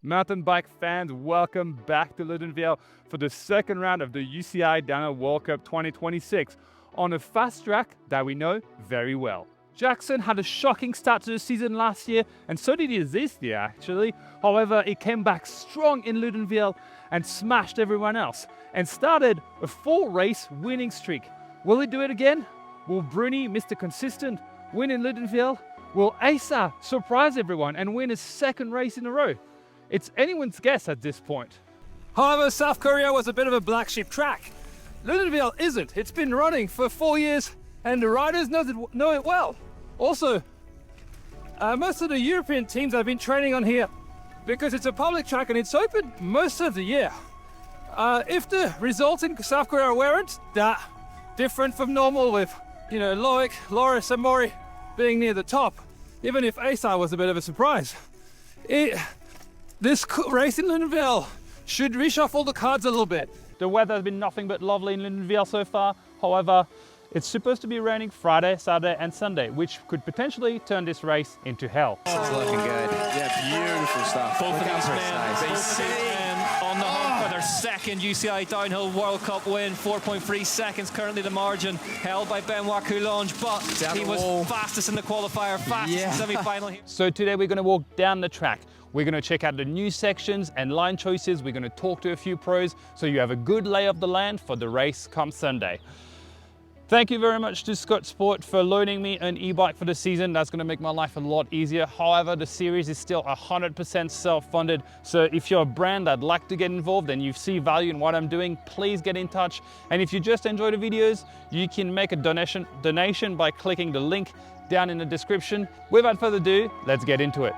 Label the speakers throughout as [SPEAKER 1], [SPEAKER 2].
[SPEAKER 1] Mountain bike fans, welcome back to Loudenvielle for the second round of the UCI Downhill World Cup 2026 on a fast track that we know very well. Jackson had a shocking start to the season last year, and so did he this year actually. However, he came back strong in Loudenvielle and smashed everyone else and started a 4-race winning streak. Will he do it again? Will Bruni, Mr. Consistent, win in Loudenvielle? Will Asa surprise everyone and win his second race in a row? It's anyone's guess at this point.
[SPEAKER 2] However, South Korea was a bit of a black sheep track. Loudenvielle isn't. It's been running for 4 years and the riders know it well. Also, most of the European teams have been training on here because it's a public track and it's open most of the year. If the results in South Korea weren't that different from normal with, Loic, Loris and Mori being near the top, even if Asa was a bit of a surprise, this race in Loudenvielle should reshuffle the cards a little bit.
[SPEAKER 1] The weather has been nothing but lovely in Loudenvielle so far. However, it's supposed to be raining Friday, Saturday and Sunday, which could potentially turn this race into hell.
[SPEAKER 3] It's looking good. Yeah, beautiful stuff.
[SPEAKER 4] Both of these men, they sit on the hunt for their second UCI Downhill World Cup win. 4.3 seconds currently the margin, held by Benoit Coulange, but he was fastest in the qualifier, fastest in the semi-final here.
[SPEAKER 1] So today we're going to walk down the track. We're going to check out the new sections and line choices. We're going to talk to a few pros so you have a good lay of the land for the race come Sunday. Thank you very much to Scott Sport for loaning me an e-bike for the season. That's going to make my life a lot easier. However, the series is still 100% self-funded. So if you're a brand that'd like to get involved and you see value in what I'm doing, please get in touch. And if you just enjoy the videos, you can make a donation by clicking the link down in the description. Without further ado, let's get into it.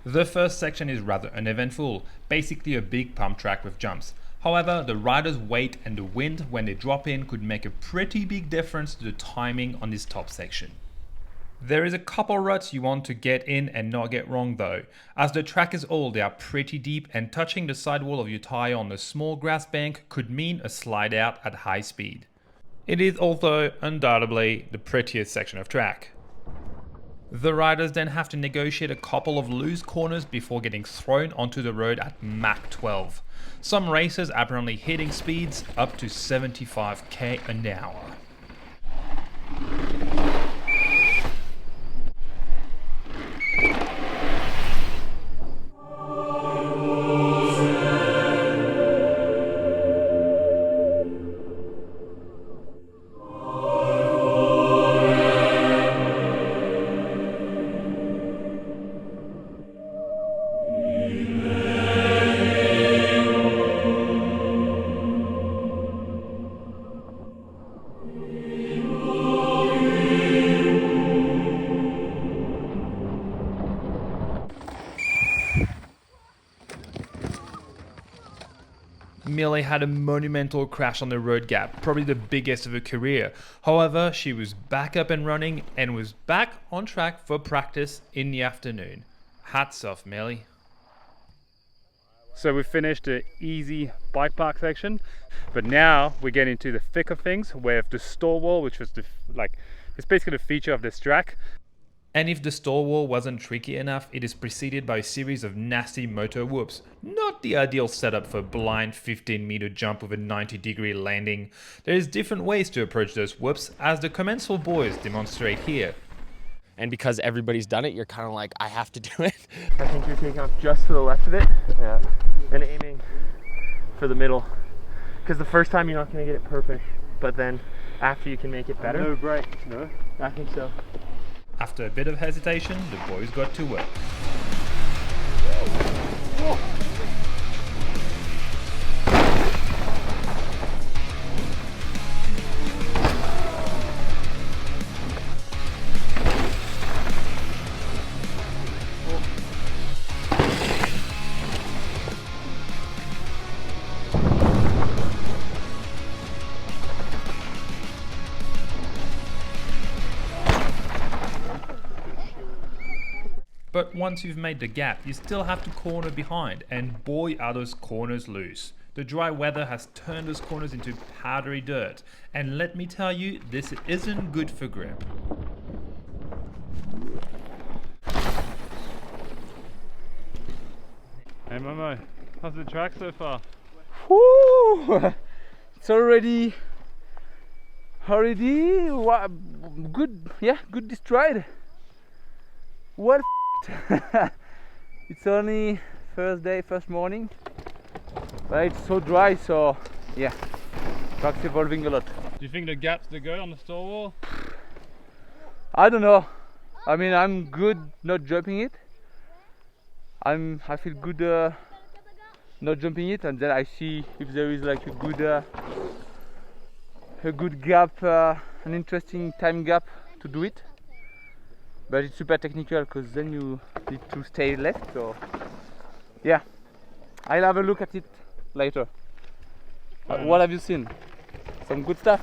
[SPEAKER 5] The first section is rather uneventful, basically a big pump track with jumps. However, the rider's weight and the wind when they drop in could make a pretty big difference to the timing on this top section. There is a couple ruts you want to get in and not get wrong though. As the track is old, they are pretty deep and touching the sidewall of your tyre on a small grass bank could mean a slide out at high speed. It is also undoubtedly the prettiest section of track. The riders then have to negotiate a couple of loose corners before getting thrown onto the road at Mach 12. Some racers apparently hitting speeds up to 75k an hour. Millie had a monumental crash on the road gap, probably the biggest of her career. However, she was back up and running and was back on track for practice in the afternoon. Hats off, Millie.
[SPEAKER 1] So we finished the easy bike park section, but now we get into the thick of things with the stall wall, which was it's basically the feature of this track.
[SPEAKER 5] And if the stall wall wasn't tricky enough, it is preceded by a series of nasty motor whoops. Not the ideal setup for a blind 15-meter jump with a 90-degree landing. There is different ways to approach those whoops, as the Commensal boys demonstrate here.
[SPEAKER 6] And because everybody's done it, you're kind of like, I have to do it.
[SPEAKER 7] I think you're taking off just to the left of it, and aiming for the middle. Because the first time you're not going to get it perfect, but then after you can make it better.
[SPEAKER 1] No break, no?
[SPEAKER 7] I think so.
[SPEAKER 5] After a bit of hesitation, the boys got to work.
[SPEAKER 7] Whoa.
[SPEAKER 5] But once you've made the gap, you still have to corner behind, and boy are those corners loose. The dry weather has turned those corners into powdery dirt, and let me tell you, this isn't good for grip.
[SPEAKER 1] Hey Momo, how's the track so far?
[SPEAKER 8] Woo! It's already good. Yeah, good destroyed. Well, it's only first morning, but it's so dry. So yeah, track's evolving a lot.
[SPEAKER 1] Do you think the gap's the go on the stall wall?
[SPEAKER 8] I don't know. I mean, I'm good not jumping it. I feel good not jumping it, and then I see if there is like a good gap, an interesting time gap to do it. But it's super technical because then you need to stay left. So yeah, I'll have a look at it later. What have you seen? Some good stuff?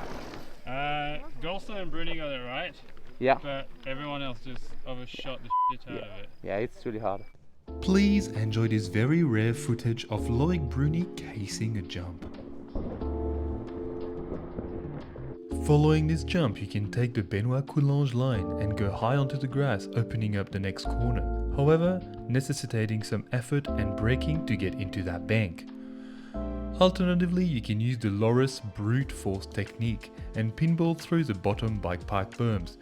[SPEAKER 1] Golson and Bruning got it right.
[SPEAKER 8] Yeah.
[SPEAKER 1] But everyone else just overshot the shit out of it.
[SPEAKER 8] Yeah, it's really hard.
[SPEAKER 5] Please enjoy this very rare footage of Loic Bruni casing a jump. Following this jump, you can take the Benoit Coulange line and go high onto the grass, opening up the next corner. However, necessitating some effort and braking to get into that bank. Alternatively, you can use the Loris brute force technique and pinball through the bottom bike pipe berms.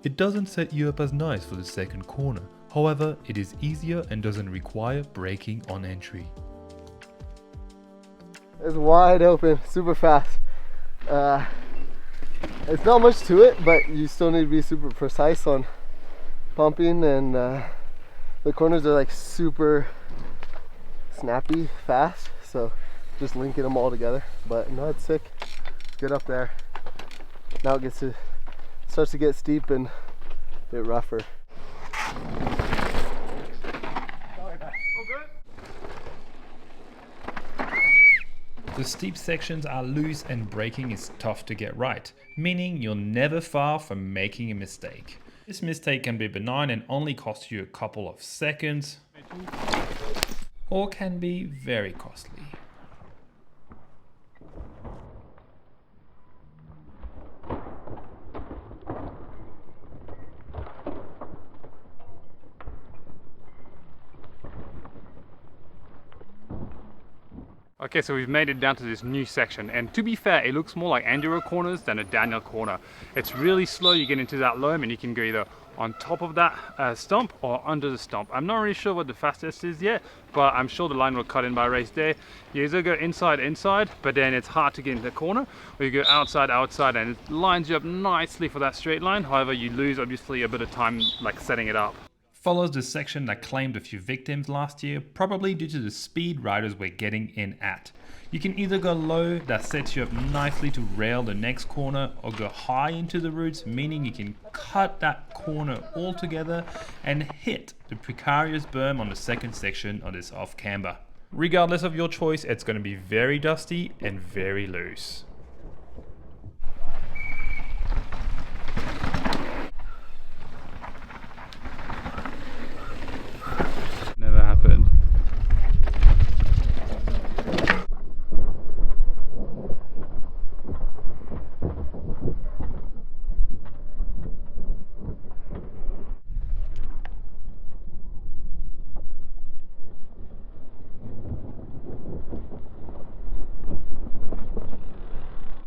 [SPEAKER 5] It doesn't set you up as nice for the second corner. However, it is easier and doesn't require braking on entry.
[SPEAKER 9] It's wide open, super fast. It's not much to it, but you still need to be super precise on pumping, and the corners are like super snappy, fast, so just linking them all together. But no, it's sick. Good up there. Now it starts to get steep and a bit rougher.
[SPEAKER 5] The steep sections are loose and braking is tough to get right, meaning you're never far from making a mistake. This mistake can be benign and only cost you a couple of seconds, or can be very costly.
[SPEAKER 1] Okay, so we've made it down to this new section, and to be fair, it looks more like enduro corners than a Daniel corner. It's really slow. You get into that loam and you can go either on top of that stump or under the stump. I'm not really sure what the fastest is yet, but I'm sure the line will cut in by race day. You either go inside, but then it's hard to get into the corner, or you go outside, and it lines you up nicely for that straight line. However, you lose obviously a bit of time like setting it up.
[SPEAKER 5] Follows the section that claimed a few victims last year, probably due to the speed riders were getting in at. You can either go low, that sets you up nicely to rail the next corner, or go high into the roots, meaning you can cut that corner altogether and hit the precarious berm on the second section of this off camber. Regardless of your choice, it's going to be very dusty and very loose.
[SPEAKER 1] Never happened.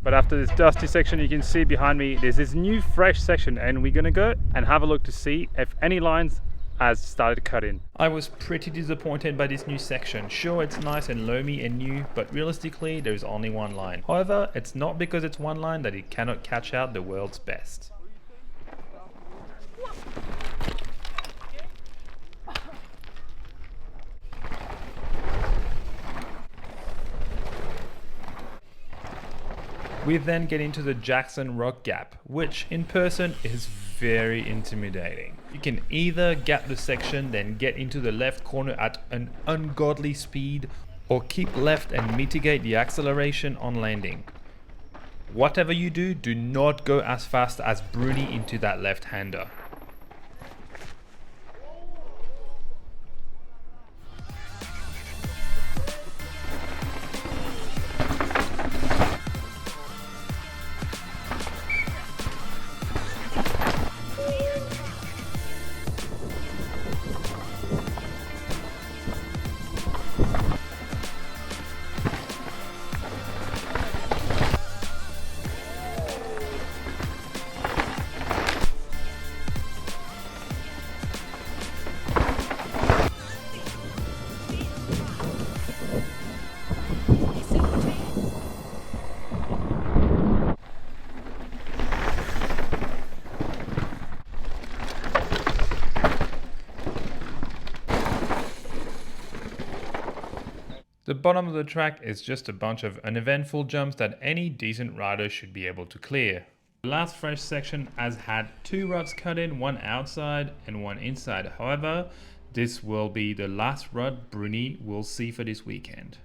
[SPEAKER 1] But after this dusty section, you can see behind me there's this new fresh section, and we're gonna go and have a look to see if any lines has started to cut in.
[SPEAKER 5] I was pretty disappointed by this new section. Sure, it's nice and loamy and new, but realistically there's only one line. However, it's not because it's one line that it cannot catch out the world's best. We then get into the Jackson Rock Gap, which in person is very intimidating. You can either gap the section, then get into the left corner at an ungodly speed, or keep left and mitigate the acceleration on landing. Whatever you do, do not go as fast as Bruni into that left-hander. The bottom of the track is just a bunch of uneventful jumps that any decent rider should be able to clear. The last fresh section has had 2 ruts cut in, one outside and one inside. However, this will be the last rut Bruni will see for this weekend.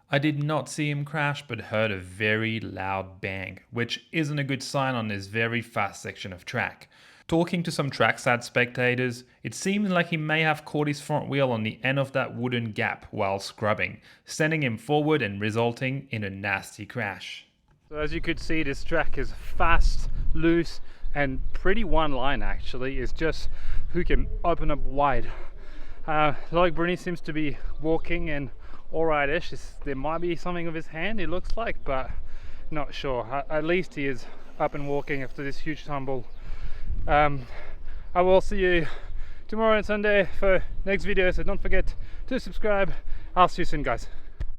[SPEAKER 5] I did not see him crash, but heard a very loud bang, which isn't a good sign on this very fast section of track. Talking to some trackside spectators, it seems like he may have caught his front wheel on the end of that wooden gap while scrubbing, sending him forward and resulting in a nasty crash.
[SPEAKER 1] So as you could see, this track is fast, loose, and pretty one line actually. It's just who can open up wide. Like Bruni seems to be walking and alright-ish. There might be something with his hand, it looks like, but not sure. At least he is up and walking after this huge tumble. I will see you tomorrow and Sunday for next video, so don't forget to subscribe. I'll see you soon, guys.